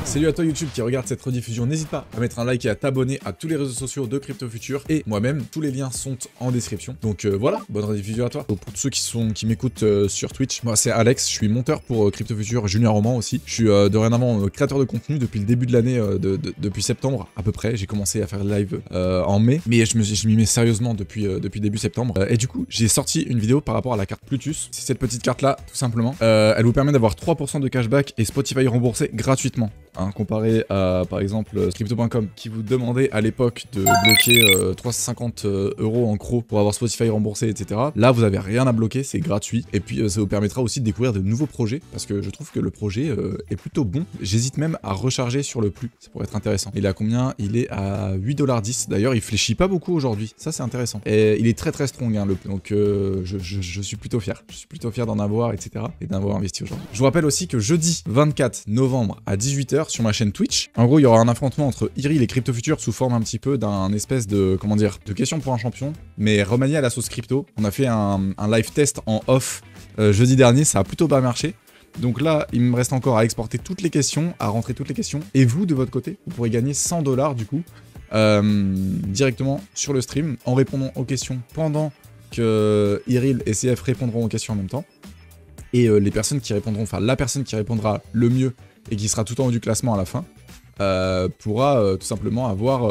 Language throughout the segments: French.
Salut à toi YouTube qui regarde cette rediffusion, n'hésite pas à mettre un like et à t'abonner à tous les réseaux sociaux de Crypto Future et moi-même, tous les liens sont en description. Donc voilà, bonne rediffusion à toi. Donc, pour ceux qui m'écoutent sur Twitch, moi c'est Alex, je suis monteur pour Crypto Future, junior roman aussi. Je suis dorénavant créateur de contenu depuis le début de l'année, depuis septembre à peu près. J'ai commencé à faire le live en mai, mais je m'y mets sérieusement depuis début septembre. Et du coup, j'ai sorti une vidéo par rapport à la carte Plutus. C'est cette petite carte là, tout simplement. Elle vous permet d'avoir 3% de cashback et Spotify remboursé gratuitement. Hein, comparé à par exemple Crypto.com qui vous demandait à l'époque de bloquer 350 € en CRO pour avoir Spotify remboursé, etc. Là vous avez rien à bloquer, c'est gratuit et puis ça vous permettra aussi de découvrir de nouveaux projets parce que je trouve que le projet est plutôt bon. J'hésite même à recharger sur le plus, ça pourrait être intéressant. Il est à combien? Il est à 8,10 $. D'ailleurs il fléchit pas beaucoup aujourd'hui, ça c'est intéressant. Et il est très strong hein, donc je suis plutôt fier. Je suis plutôt fier d'en avoir, etc. et d'avoir investi aujourd'hui. Je vous rappelle aussi que jeudi 24 novembre à 18 h sur ma chaîne Twitch. En gros, il y aura un affrontement entre Iril et Crypto Future sous forme un petit peu d'un espèce de, comment dire, de question pour un champion, mais remanié à la sauce crypto. On a fait un live test en off jeudi dernier, ça a plutôt pas marché. Donc là, il me reste encore à exporter toutes les questions, à rentrer toutes les questions. Et vous, de votre côté, vous pourrez gagner 100 $ du coup, directement sur le stream, en répondant aux questions pendant que Iril et CF répondront aux questions en même temps. Et les personnes qui répondront, enfin la personne qui répondra le mieux et qui sera tout en haut du classement à la fin, pourra tout simplement avoir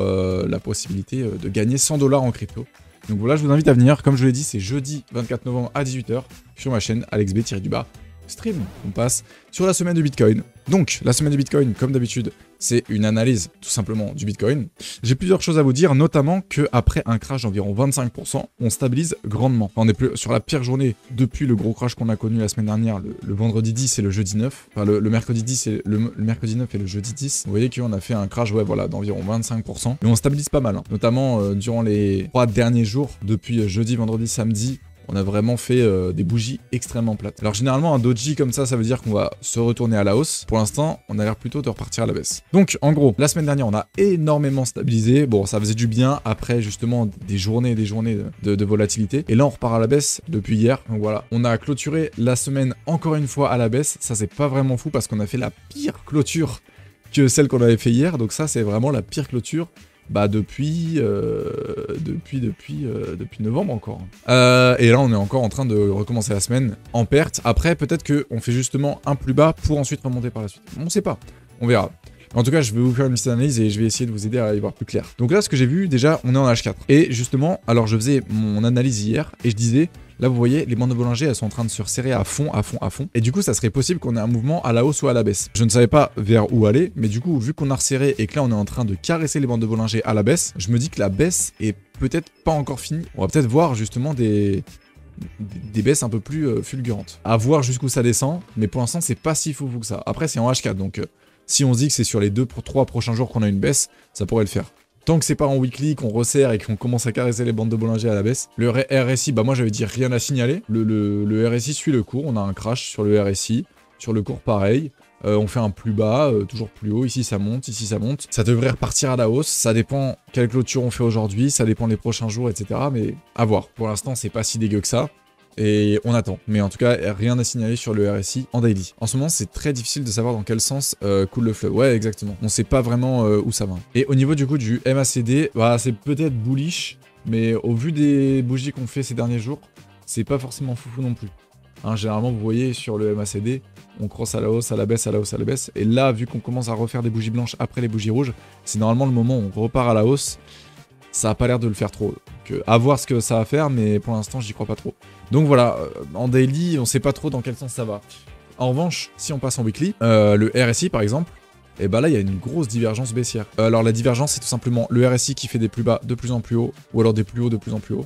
la possibilité de gagner 100 $ en crypto. Donc voilà, je vous invite à venir. Comme je vous l'ai dit, c'est jeudi 24 novembre à 18 h sur ma chaîne AlexB-du-bas stream. On passe sur la semaine de Bitcoin. Donc, la semaine de Bitcoin, comme d'habitude, c'est une analyse tout simplement du Bitcoin. J'ai plusieurs choses à vous dire, notamment qu'après un crash d'environ 25%, on stabilise grandement. Enfin, on est plus sur la pire journée depuis le gros crash qu'on a connu la semaine dernière, le vendredi 10 et le jeudi 9. Enfin, le mercredi 10 et le mercredi 9 et le jeudi 10. Vous voyez qu'on a fait un crash, ouais, voilà, d'environ 25%. Mais on stabilise pas mal, hein. Notamment durant les 3 derniers jours, depuis jeudi, vendredi, samedi. On a vraiment fait des bougies extrêmement plates. Alors généralement un doji comme ça veut dire qu'on va se retourner à la hausse. Pour l'instant, on a l'air plutôt de repartir à la baisse. Donc en gros, la semaine dernière, on a énormément stabilisé. Bon, ça faisait du bien après justement des journées et des journées de volatilité. Et là, on repart à la baisse depuis hier. Donc voilà, on a clôturé la semaine encore une fois à la baisse. Ça, c'est pas vraiment fou parce qu'on a fait la pire clôture que celle qu'on avait fait hier. Donc ça, c'est vraiment la pire clôture. Bah depuis novembre encore. Et là on est encore en train de recommencer la semaine en perte. Après peut-être qu'on fait justement un plus bas pour ensuite remonter par la suite. On sait pas, on verra. En tout cas, je vais vous faire une petite analyse et je vais essayer de vous aider à y voir plus clair. Donc là, ce que j'ai vu, déjà, on est en H4. Et justement, alors je faisais mon analyse hier et je disais, là vous voyez, les bandes de Bollinger, elles sont en train de se resserrer à fond. Et du coup, ça serait possible qu'on ait un mouvement à la hausse ou à la baisse. Je ne savais pas vers où aller, mais du coup, vu qu'on a resserré et que là, on est en train de caresser les bandes de Bollinger à la baisse, je me dis que la baisse est peut-être pas encore finie. On va peut-être voir justement des baisses un peu plus fulgurantes. À voir jusqu'où ça descend, mais pour l'instant, c'est pas si fou que ça. Après, c'est en H4, donc si on se dit que c'est sur les 2-3 prochains jours qu'on a une baisse, ça pourrait le faire. Tant que c'est pas en weekly, qu'on resserre et qu'on commence à caresser les bandes de Bollinger à la baisse. Le RSI, bah moi j'avais dit rien à signaler. Le RSI suit le cours, on a un crash sur le RSI. Sur le cours pareil, on fait un plus bas, toujours plus haut, ici ça monte, ici ça monte. Ça devrait repartir à la hausse, ça dépend quelle clôture on fait aujourd'hui, ça dépend des prochains jours, etc. Mais à voir. Pour l'instant c'est pas si dégueu que ça. Et on attend. Mais en tout cas, rien à signaler sur le RSI en daily. En ce moment, c'est très difficile de savoir dans quel sens coule le fleuve. Ouais, exactement. On sait pas vraiment où ça va. Et au niveau du coup du MACD, bah, c'est peut-être bullish, mais au vu des bougies qu'on fait ces derniers jours, c'est pas forcément foufou non plus. Hein, généralement, vous voyez sur le MACD, on crosse à la hausse, à la baisse, à la hausse, à la baisse. Et là, vu qu'on commence à refaire des bougies blanches après les bougies rouges, c'est normalement le moment où on repart à la hausse. Ça a pas l'air de le faire trop. Donc, à voir ce que ça va faire, mais pour l'instant, j'y crois pas trop. Donc voilà, en daily, on sait pas trop dans quel sens ça va. En revanche, si on passe en weekly, le RSI par exemple, et bah là, il y a une grosse divergence baissière. Alors la divergence, c'est tout simplement le RSI qui fait des plus bas de plus en plus haut, ou alors des plus hauts de plus en plus haut.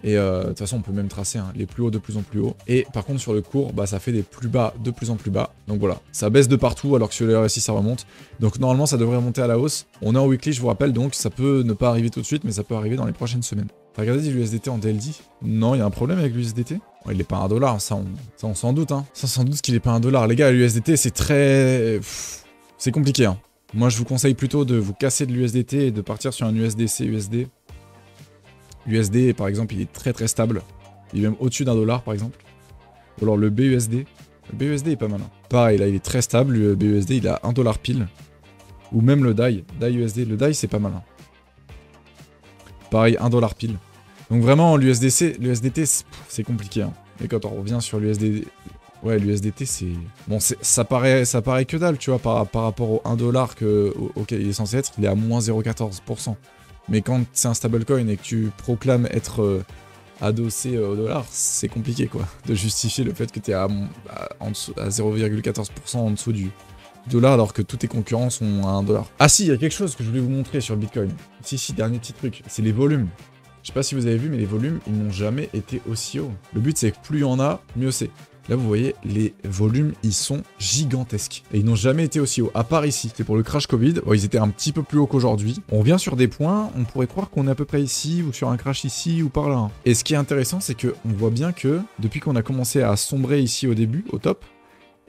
Et de toute façon, on peut même tracer les plus hauts de plus en plus haut. Et par contre, sur le cours, bah, ça fait des plus bas de plus en plus bas. Donc voilà, ça baisse de partout alors que sur le RSI, ça remonte. Donc normalement, ça devrait remonter à la hausse. On est en weekly, je vous rappelle, donc ça peut ne pas arriver tout de suite, mais ça peut arriver dans les prochaines semaines. Regardez l'USDT en DLD. Non, il y a un problème avec l'USDT. Ouais, il est pas $1, ça on s'en doute. Hein. Ça sans doute qu'il est pas $1. Les gars, l'USDT, c'est très... c'est compliqué. Hein. Moi, je vous conseille plutôt de vous casser de l'USDT et de partir sur un USDC-USD. L'USD, par exemple, il est très stable. Il est même au-dessus $1, par exemple. Ou alors le BUSD. Le BUSD est pas mal. Hein. Pareil, là, il est très stable. Le BUSD, il a $1 pile. Ou même le DAI USD. Le DAI, c'est pas mal. Hein. Pareil, 1$ pile. Donc vraiment, l'USDT, c'est compliqué. Hein. Et quand on revient sur l'USD... Ouais, l'USDT, c'est... Bon, ça paraît que dalle, tu vois, par rapport au 1$ auquel il est censé être, il est à moins 0,14%. Mais quand c'est un stablecoin et que tu proclames être adossé au dollar, c'est compliqué, quoi, de justifier le fait que tu es à 0,14% en dessous du dollar, alors que tous tes concurrents sont à 1$. Ah si, il y a quelque chose que je voulais vous montrer sur le Bitcoin. Si, dernier petit truc, c'est les volumes. Je sais pas si vous avez vu, mais les volumes, ils n'ont jamais été aussi hauts. Le but, c'est que plus il y en a, mieux c'est. Là, vous voyez, les volumes, ils sont gigantesques. Et ils n'ont jamais été aussi hauts, à part ici. C'est pour le crash Covid. Bon, ils étaient un petit peu plus hauts qu'aujourd'hui. On revient sur des points, on pourrait croire qu'on est à peu près ici, ou sur un crash ici, ou par là. Et ce qui est intéressant, c'est qu'on voit bien que, depuis qu'on a commencé à sombrer ici au début, au top,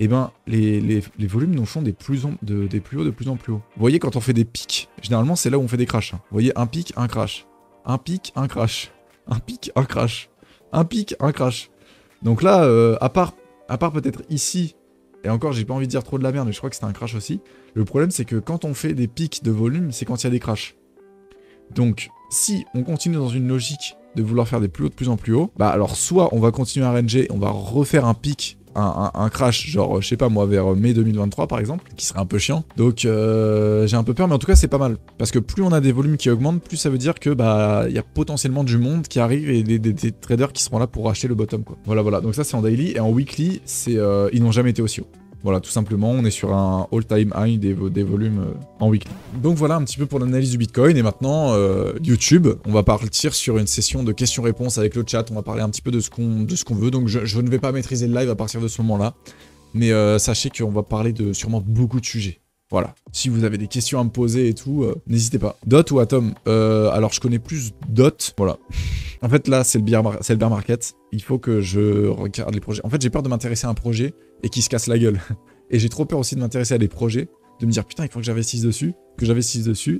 eh ben, les volumes nous font des plus hauts de plus en plus hauts. Vous voyez, quand on fait des pics, généralement, c'est là où on fait des crashs. Hein. Vous voyez, un pic, un crash. Un pic, un crash. Un pic, un crash. Un pic, un crash. Donc là, à part peut-être ici, et encore j'ai pas envie de dire trop de la merde, mais je crois que c'était un crash aussi, le problème c'est que quand on fait des pics de volume, c'est quand il y a des crashs. Donc si on continue dans une logique de vouloir faire des plus hauts de plus en plus haut, bah alors soit on va continuer à ranger, on va refaire un pic, un crash, genre je sais pas moi, vers mai 2023 par exemple, qui serait un peu chiant. Donc j'ai un peu peur, mais en tout cas c'est pas mal. Parce que plus on a des volumes qui augmentent, plus ça veut dire que bah il y a potentiellement du monde qui arrive et des traders qui seront là pour acheter le bottom quoi. Voilà, donc ça c'est en daily, et en weekly, c'est ils n'ont jamais été aussi hauts. Voilà, tout simplement, on est sur un all-time high des volumes en weekly. Donc voilà un petit peu pour l'analyse du Bitcoin, et maintenant, YouTube, on va partir sur une session de questions-réponses avec le chat, on va parler un petit peu de ce qu'on veut, donc je ne vais pas maîtriser le live à partir de ce moment-là, mais sachez qu'on va parler de sûrement beaucoup de sujets. Voilà, si vous avez des questions à me poser et tout, n'hésitez pas. Dot ou Atom alors je connais plus Dot, voilà. En fait là c'est le bear market, il faut que je regarde les projets. En fait j'ai peur de m'intéresser à un projet et qu'il se casse la gueule. Et j'ai trop peur aussi de m'intéresser à des projets, de me dire putain il faut que j'investisse dessus,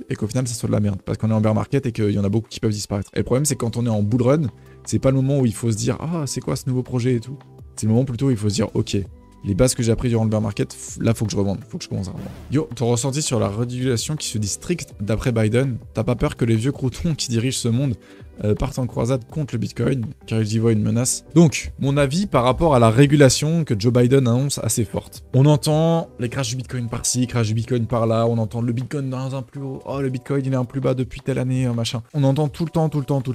et qu'au final ça soit de la merde. Parce qu'on est en bear market et qu'il y en a beaucoup qui peuvent disparaître. Et le problème c'est que quand on est en bull run, c'est pas le moment où il faut se dire ah c'est quoi ce nouveau projet et tout. C'est le moment plutôt où il faut se dire ok, les bases que j'ai appris durant le bear market, là faut que je revende, faut que je commence à revendre. Yo, ton ressenti sur la régulation qui se dit stricte d'après Biden, t'as pas peur que les vieux croutons qui dirigent ce monde partent en croisade contre le Bitcoin, car ils y voient une menace? Donc, mon avis par rapport à la régulation que Joe Biden annonce assez forte. On entend les crashs du Bitcoin par-ci, crash du Bitcoin par-là, on entend le Bitcoin dans un plus haut, oh le Bitcoin il est un plus bas depuis telle année, machin. On entend tout le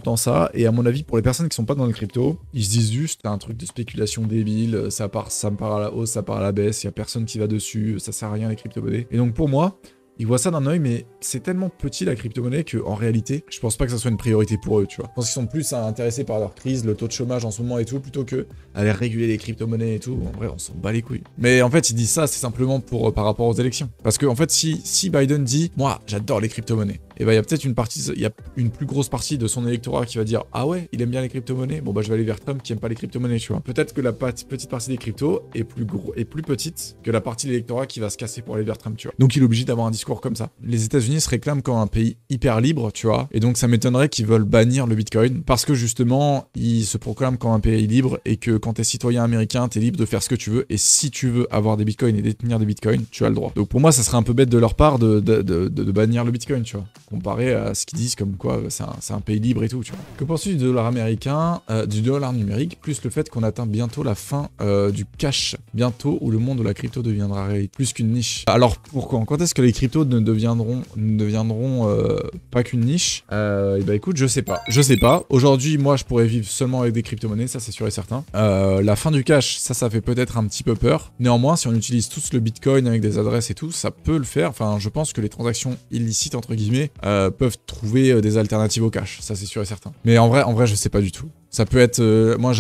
temps ça, et à mon avis, pour les personnes qui sont pas dans le crypto, ils se disent juste, c'est un truc de spéculation débile, ça me part à la hausse, ça part à la baisse, il y a personne qui va dessus, ça sert à rien les crypto-monnaies. Et donc pour moi, ils voient ça d'un œil, mais c'est tellement petit la crypto-monnaie qu'en réalité, je pense pas que ça soit une priorité pour eux, tu vois. Je pense qu'ils sont plus intéressés par leur crise, le taux de chômage en ce moment et tout, plutôt que aller réguler les crypto-monnaies et tout. En vrai, on s'en bat les couilles. Mais en fait, ils disent ça, c'est simplement par rapport aux élections. Parce que en fait, si Biden dit, moi, j'adore les crypto-monnaies, et bah il y a peut-être une plus grosse partie de son électorat qui va dire ah ouais, il aime bien les crypto-monnaies, bon bah je vais aller vers Trump qui aime pas les crypto-monnaies, tu vois. Peut-être que la petite partie des cryptos est plus petite que la partie de l'électorat qui va se casser pour aller vers Trump, tu vois. Donc il est obligé d'avoir un discours comme ça. Les États-Unis se réclament comme un pays hyper libre, tu vois, et donc ça m'étonnerait qu'ils veulent bannir le Bitcoin parce que justement ils se proclament comme un pays libre et que quand t'es citoyen américain, t'es libre de faire ce que tu veux, et si tu veux avoir des Bitcoins et détenir des Bitcoins, tu as le droit. Donc pour moi, ça serait un peu bête de leur part de bannir le Bitcoin, tu vois. Comparé à ce qu'ils disent comme quoi c'est un pays libre et tout, tu vois. Que penses-tu du dollar américain, du dollar numérique, plus le fait qu'on atteint bientôt la fin du cash, bientôt où le monde de la crypto deviendra réalité, plus qu'une niche? Alors pourquoi? Quand est-ce que les cryptos ne deviendront pas qu'une niche? Et bah écoute, je sais pas. Aujourd'hui, moi, je pourrais vivre seulement avec des crypto-monnaies, ça c'est sûr et certain. La fin du cash, ça fait peut-être un petit peu peur. Néanmoins, si on utilise tous le Bitcoin avec des adresses et tout, ça peut le faire. Enfin, je pense que les transactions illicites entre guillemets peuvent trouver des alternatives au cash, ça c'est sûr et certain. Mais en vrai, je sais pas du tout. Ça peut être... moi,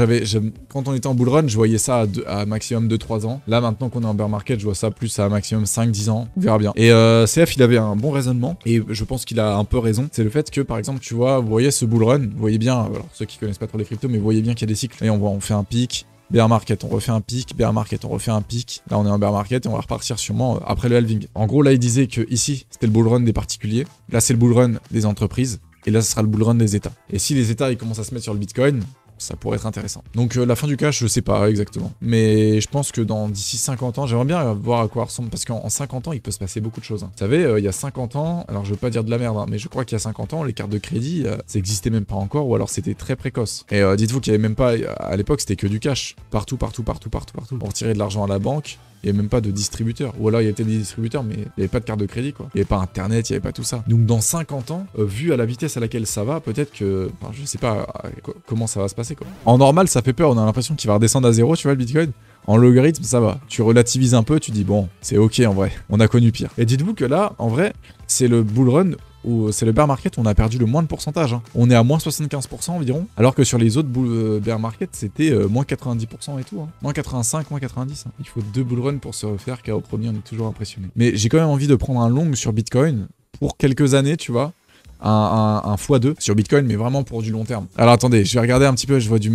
quand on était en bull run, je voyais ça à maximum 2-3 ans. Là, maintenant qu'on est en bear market, je vois ça plus à maximum 5-10 ans. On verra bien. Et CF, il avait un bon raisonnement, et je pense qu'il a un peu raison. C'est le fait que, par exemple, tu vois, vous voyez ce bull run, vous voyez bien, alors ceux qui connaissent pas trop les cryptos, mais vous voyez bien qu'il y a des cycles. Et on fait un pic, bear market, on refait un pic, bear market, on refait un pic. Là, on est en bear market et on va repartir sûrement après le halving. En gros, là, il disait que ici, c'était le bull run des particuliers. Là, c'est le bull run des entreprises. Et là, ce sera le bull run des États. Et si les États ils commencent à se mettre sur le Bitcoin, ça pourrait être intéressant. Donc la fin du cash, je sais pas exactement. Mais je pense que d'ici 50 ans, j'aimerais bien voir à quoi ressemble, parce qu'en 50 ans, il peut se passer beaucoup de choses. Hein. Vous savez, il y a 50 ans, alors je veux pas dire de la merde, hein, mais je crois qu'il y a 50 ans, les cartes de crédit, ça existait même pas encore, ou alors c'était très précoce. Et dites-vous qu'il y avait même pas, à l'époque, c'était que du cash. Partout. Pour tirer de l'argent à la banque, il n'y avait même pas de distributeur. Ou alors il y avait des distributeurs, mais il n'y avait pas de carte de crédit, quoi. Il n'y avait pas internet, il n'y avait pas tout ça. Donc dans 50 ans, vu à la vitesse à laquelle ça va, peut-être que... Enfin, je sais pas comment ça va se passer, quoi. En normal, ça fait peur, on a l'impression qu'il va redescendre à zéro, tu vois, le Bitcoin. En logarithme, ça va. Tu relativises un peu, tu dis, bon, c'est ok en vrai. On a connu pire. Et dites-vous que là, en vrai, c'est le bull run, ou c'est le bear market où on a perdu le moins de pourcentage. Hein. On est à moins 75% environ, alors que sur les autres bear market, c'était moins 90% et tout. Hein. Moins 85, moins 90. Hein. Il faut 2 bull runs pour se refaire, car au premier, on est toujours impressionné. Mais j'ai quand même envie de prendre un long sur Bitcoin pour quelques années, tu vois. Un x2 sur Bitcoin, mais vraiment pour du long terme. Alors attendez, je vais regarder un petit peu, je vois du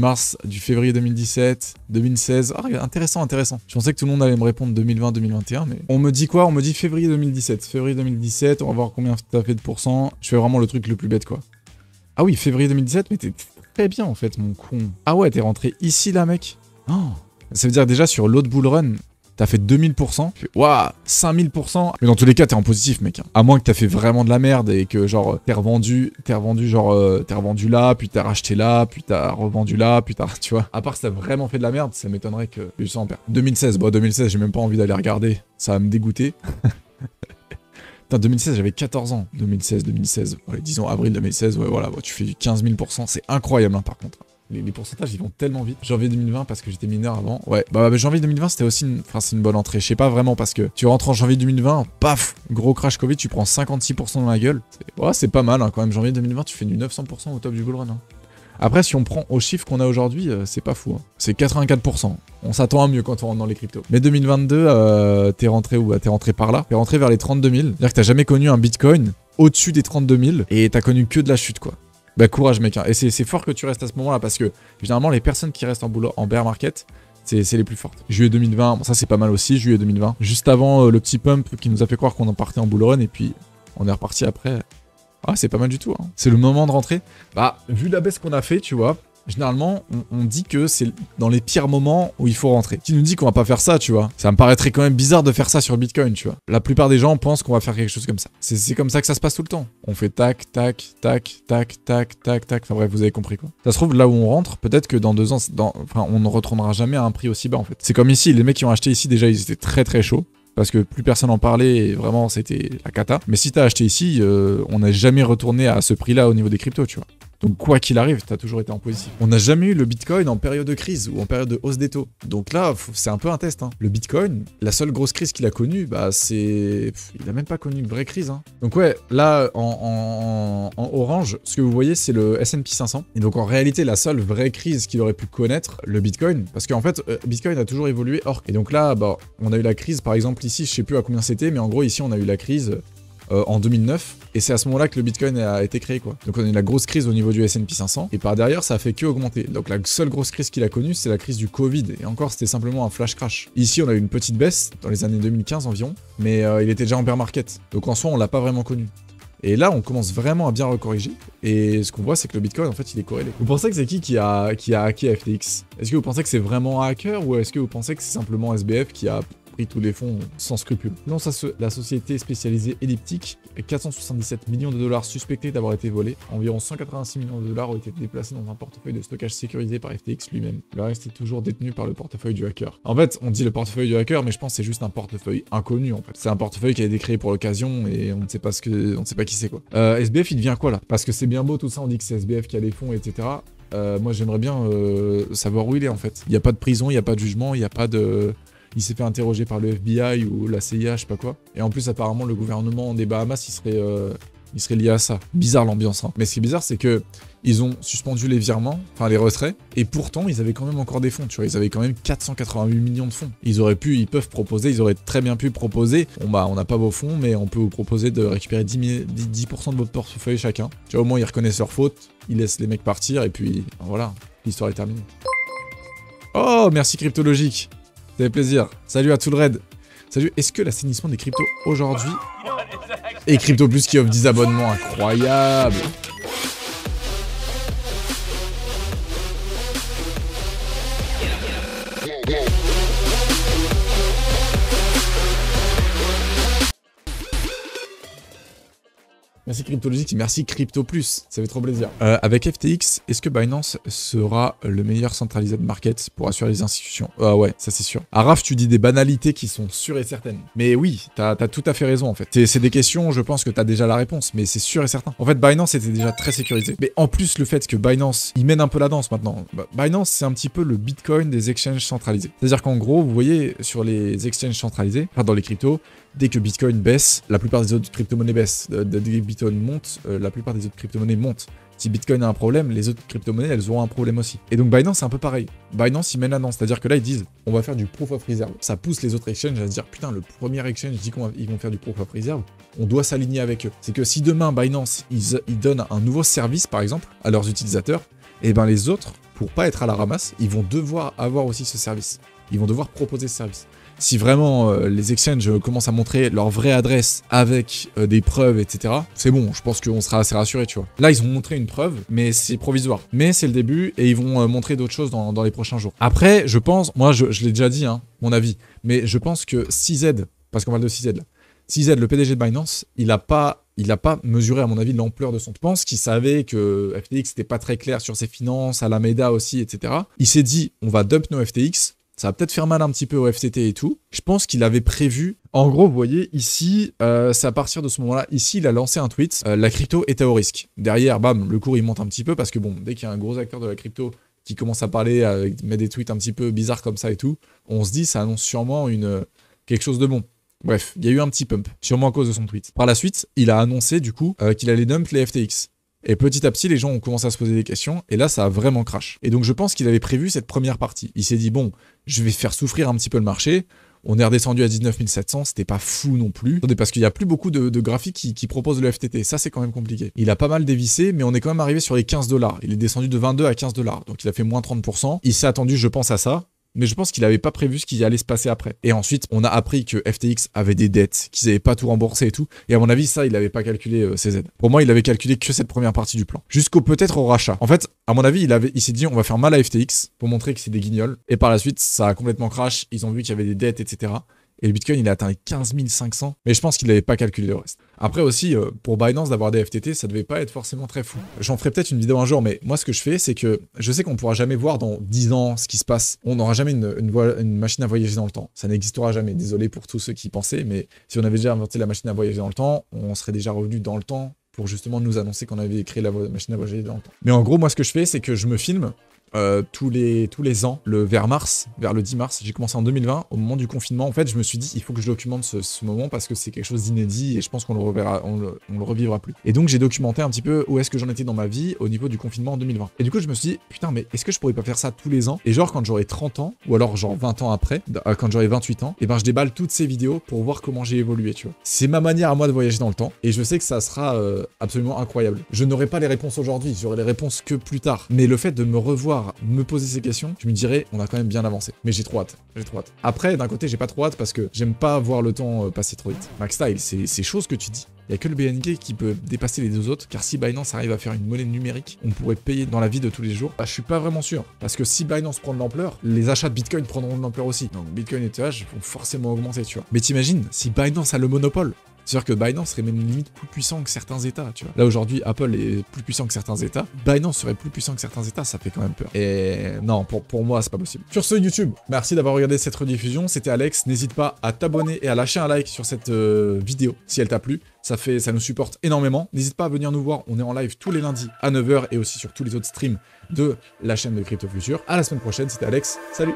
février 2017, 2016. Ah, intéressant. Je pensais que tout le monde allait me répondre 2020, 2021, mais... On me dit quoi? On me dit février 2017. Février 2017, on va voir combien t'as fait de pourcents. Je fais vraiment le truc le plus bête, quoi. Ah oui, février 2017, mais t'es très bien, en fait, mon con. Ah ouais, t'es rentré ici, là, mec. Oh. Ça veut dire déjà, sur l'autre bull run... T'as fait 2000%, waouh, 5000%. Mais dans tous les cas, t'es en positif, mec. À moins que t'as fait vraiment de la merde et que, genre, t'es revendu là, puis t'as racheté là, puis t'as revendu là, puis t'as, tu vois. À part si t'as vraiment fait de la merde, ça m'étonnerait que tu sois en perte. 2016, bon, 2016, j'ai même pas envie d'aller regarder. Ça va me dégoûter. Putain, 2016, j'avais 14 ans. 2016, ouais, disons avril 2016, ouais, voilà, tu fais du 15 000%. C'est incroyable, hein, par contre. Les pourcentages, ils vont tellement vite. Janvier 2020, parce que j'étais mineur avant. Ouais, bah janvier 2020, c'était aussi c'est une bonne entrée. Je sais pas vraiment, parce que tu rentres en janvier 2020, paf, gros crash Covid, tu prends 56% dans la gueule. Ouais, c'est pas mal, hein, quand même. Janvier 2020, tu fais du 900% au top du bull run. Hein. Après, si on prend aux chiffres qu'on a aujourd'hui, c'est pas fou. Hein. C'est 84%. On s'attend à mieux quand on rentre dans les cryptos. Mais 2022, t'es rentré où? T'es rentré par là. T'es rentré vers les 32 000. C'est-à-dire que t'as jamais connu un Bitcoin au-dessus des 32 000 et t'as connu que de la chute, quoi. Bah courage mec, hein. Et c'est fort que tu restes à ce moment là parce que généralement les personnes qui restent en bear market, c'est les plus fortes. Juillet 2020, bon ça c'est pas mal aussi, juillet 2020. Juste avant le petit pump qui nous a fait croire qu'on en partait en bull run et puis on est reparti après. Ah c'est pas mal du tout, hein. C'est le moment de rentrer. Bah vu la baisse qu'on a fait, tu vois, généralement on dit que c'est dans les pires moments où il faut rentrer. Qui nous dit qu'on va pas faire ça, tu vois. Ça me paraîtrait quand même bizarre de faire ça sur Bitcoin, tu vois. La plupart des gens pensent qu'on va faire quelque chose comme ça. C'est comme ça que ça se passe tout le temps. On fait tac, tac, tac, tac, tac, tac, tac. Enfin bref, vous avez compris quoi. Ça se trouve là où on rentre, peut-être que dans 2 ans, enfin on ne retournera jamais à un prix aussi bas en fait. C'est comme ici, les mecs qui ont acheté ici déjà ils étaient très chauds. Parce que plus personne en parlait et vraiment c'était la cata. Mais si t'as acheté ici, on n'a jamais retourné à ce prix-là au niveau des cryptos, tu vois. Donc quoi qu'il arrive, t'as toujours été en positif. On n'a jamais eu le Bitcoin en période de crise ou en période de hausse des taux. Donc là, c'est un peu un test. Hein. Le Bitcoin, la seule grosse crise qu'il a connue, bah c'est... Il a même pas connu une vraie crise. Hein. Donc ouais, là, en orange, ce que vous voyez, c'est le S&P 500. Et donc en réalité, la seule vraie crise qu'il aurait pu connaître, le Bitcoin, parce qu'en fait, Bitcoin a toujours évolué hors. Et donc là, bah, on a eu la crise, par exemple, ici, je sais plus à combien c'était, mais en gros, ici, on a eu la crise... en 2009, et c'est à ce moment-là que le Bitcoin a été créé, quoi. Donc on a eu la grosse crise au niveau du S&P 500, et par derrière, ça a fait que augmenter. Donc la seule grosse crise qu'il a connue, c'est la crise du Covid, et encore, c'était simplement un flash crash. Ici, on a eu une petite baisse, dans les années 2015 environ, mais il était déjà en bear market, donc en soi, on l'a pas vraiment connu. Et là, on commence vraiment à bien recorriger, et ce qu'on voit, c'est que le Bitcoin, en fait, il est corrélé. Vous pensez que c'est qui a hacké FTX? Est-ce que vous pensez que c'est vraiment un hacker, ou est-ce que vous pensez que c'est simplement SBF qui a pris tous les fonds sans scrupule? Selon la société spécialisée Elliptic, 477 millions de dollars suspectés d'avoir été volés. Environ 186 millions de dollars ont été déplacés dans un portefeuille de stockage sécurisé par FTX lui-même. Le reste est toujours détenu par le portefeuille du hacker. En fait, on dit le portefeuille du hacker, mais je pense que c'est juste un portefeuille inconnu en fait. C'est un portefeuille qui a été créé pour l'occasion et on ne sait pas qui c'est quoi. SBF, il devient quoi là? Parce que c'est bien beau tout ça, on dit que c'est SBF qui a les fonds, etc. Moi, j'aimerais bien savoir où il est en fait. Il n'y a pas de prison, il n'y a pas de jugement, il n'y a pas de... Il s'est fait interroger par le FBI ou la CIA, je sais pas quoi. Et en plus, apparemment, le gouvernement des Bahamas, il serait lié à ça. Bizarre l'ambiance, hein. Mais ce qui est bizarre, c'est que ils ont suspendu les virements, enfin les retraits, et pourtant, ils avaient quand même encore des fonds, tu vois. Ils avaient quand même 488 millions de fonds. Ils peuvent proposer, ils auraient très bien pu proposer, bon bah, on n'a pas vos fonds, mais on peut vous proposer de récupérer 10% de votre portefeuille chacun. Tu vois, au moins, ils reconnaissent leur faute, ils laissent les mecs partir, et puis, voilà, l'histoire est terminée. Oh, merci Cryptologique. Ça fait plaisir. Salut à tout le raid. Salut, est-ce que l'assainissement des cryptos aujourd'hui... Et Crypto Plus qui offre 10 abonnements, incroyable. Merci Cryptologique, merci Crypto Plus, ça fait trop plaisir. Avec FTX, est-ce que Binance sera le meilleur centralised market pour assurer les institutions? Ah ouais, ça c'est sûr. Araf, tu dis des banalités qui sont sûres et certaines. Mais oui, t'as tout à fait raison en fait. C'est des questions, je pense que t'as déjà la réponse, mais c'est sûr et certain. En fait, Binance était déjà très sécurisé. Mais en plus, le fait que Binance, il mène un peu la danse maintenant. Binance, c'est un petit peu le Bitcoin des exchanges centralisés. C'est-à-dire qu'en gros, vous voyez, sur les exchanges centralisés, enfin dans les cryptos, dès que Bitcoin baisse, la plupart des autres crypto-monnaies baissent. Dès que Bitcoin monte, la plupart des autres crypto-monnaies montent. Si Bitcoin a un problème, les autres crypto-monnaies, elles auront un problème aussi. Et donc Binance, c'est un peu pareil. Binance, ils mènent la danse. C'est-à-dire que là, ils disent, on va faire du proof of reserve. Ça pousse les autres exchanges à se dire, putain, le premier exchange dit qu'ils vont faire du proof of reserve. On doit s'aligner avec eux. C'est que si demain, Binance, ils donnent un nouveau service, par exemple, à leurs utilisateurs, et ben les autres, pour pas être à la ramasse, ils vont devoir avoir aussi ce service. Ils vont devoir proposer ce service. Si vraiment les exchanges commencent à montrer leur vraie adresse avec des preuves, etc., c'est bon, je pense qu'on sera assez rassuré, tu vois. Là, ils ont montré une preuve, mais c'est provisoire. Mais c'est le début, et ils vont montrer d'autres choses dans les prochains jours. Après, je pense, moi je l'ai déjà dit, hein, mon avis, mais je pense que CZ, parce qu'on parle de CZ là, CZ, le PDG de Binance, il a pas mesuré, à mon avis, l'ampleur de son... Je pense qu'il savait que FTX n'était pas très clair sur ses finances, Alameda aussi, etc. Il s'est dit, on va dump nos FTX, ça va peut-être faire mal un petit peu au FTT et tout. Je pense qu'il avait prévu... En gros, vous voyez, ici, c'est à partir de ce moment-là, ici, il a lancé un tweet, la crypto était au risque. Derrière, bam, le cours, il monte un petit peu, parce que bon, dès qu'il y a un gros acteur de la crypto qui commence à parler, met des tweets un petit peu bizarres comme ça et tout, on se dit, ça annonce sûrement quelque chose de bon. Bref, il y a eu un petit pump, sûrement à cause de son tweet. Par la suite, il a annoncé, du coup, qu'il allait dump les FTX. Et petit à petit, les gens ont commencé à se poser des questions, et là, ça a vraiment crash. Et donc, je pense qu'il avait prévu cette première partie. Il s'est dit, bon, je vais faire souffrir un petit peu le marché. On est redescendu à 19 700, c'était pas fou non plus. Attendez, parce qu'il y a plus beaucoup de graphiques qui proposent le FTT. Ça, c'est quand même compliqué. Il a pas mal dévissé, mais on est quand même arrivé sur les 15 $. Il est descendu de 22 à 15 $. Donc, il a fait moins 30%. Il s'est attendu, je pense, à ça. Mais je pense qu'il n'avait pas prévu ce qui allait se passer après. Et ensuite, on a appris que FTX avait des dettes, qu'ils n'avaient pas tout remboursé et tout. Et à mon avis, ça, il n'avait pas calculé ses aides. Pour moi, il avait calculé que cette première partie du plan. Jusqu'au peut-être au rachat. En fait, à mon avis, il s'est dit, on va faire mal à FTX pour montrer que c'est des guignols. Et par la suite, ça a complètement crash. Ils ont vu qu'il y avait des dettes, etc. Et le Bitcoin, il a atteint les 15 500. Mais je pense qu'il n'avait pas calculé le reste. Après aussi, pour Binance, d'avoir des FTT, ça devait pas être forcément très fou. J'en ferai peut-être une vidéo un jour, mais moi, ce que je fais, c'est que je sais qu'on pourra jamais voir dans 10 ans ce qui se passe. On n'aura jamais une machine à voyager dans le temps. Ça n'existera jamais. Désolé pour tous ceux qui pensaient, mais si on avait déjà inventé la machine à voyager dans le temps, on serait déjà revenu dans le temps pour justement nous annoncer qu'on avait créé la machine à voyager dans le temps. Mais en gros, moi, ce que je fais, c'est que je me filme tous les ans, vers le 10 mars, j'ai commencé en 2020, au moment du confinement. En fait, je me suis dit, il faut que je documente ce moment parce que c'est quelque chose d'inédit et je pense qu'on le reverra, on le revivra plus. Et donc, j'ai documenté un petit peu où est-ce que j'en étais dans ma vie au niveau du confinement en 2020. Et du coup, je me suis dit, putain, mais est-ce que je pourrais pas faire ça tous les ans? Et genre, quand j'aurai 30 ans, ou alors genre 20 ans après, quand j'aurai 28 ans, et ben je déballe toutes ces vidéos pour voir comment j'ai évolué, tu vois. C'est ma manière à moi de voyager dans le temps et je sais que ça sera absolument incroyable. Je n'aurai pas les réponses aujourd'hui, j'aurai les réponses que plus tard. Mais le fait de me revoir, me poser ces questions, je me dirais, on a quand même bien avancé. Mais j'ai trop hâte, j'ai trop hâte. Après, d'un côté, j'ai pas trop hâte parce que j'aime pas voir le temps passer trop vite. Max Style, c'est chose que tu dis. Il y a que le BNB qui peut dépasser les deux autres, car si Binance arrive à faire une monnaie numérique, on pourrait payer dans la vie de tous les jours. Bah, je suis pas vraiment sûr, parce que si Binance prend de l'ampleur, les achats de Bitcoin prendront de l'ampleur aussi. Donc Bitcoin et ETH vont forcément augmenter, tu vois. Mais t'imagines, si Binance a le monopole, c'est-à-dire que Binance serait même limite plus puissant que certains États, tu vois. Là aujourd'hui, Apple est plus puissant que certains États. Binance serait plus puissant que certains États, ça fait quand même peur. Et non, pour moi, c'est pas possible. Sur ce, YouTube, merci d'avoir regardé cette rediffusion. C'était Alex. N'hésite pas à t'abonner et à lâcher un like sur cette vidéo si elle t'a plu. Ça nous supporte énormément. N'hésite pas à venir nous voir. On est en live tous les lundis à 9 h et aussi sur tous les autres streams de la chaîne de Crypto Future. À la semaine prochaine. C'était Alex. Salut!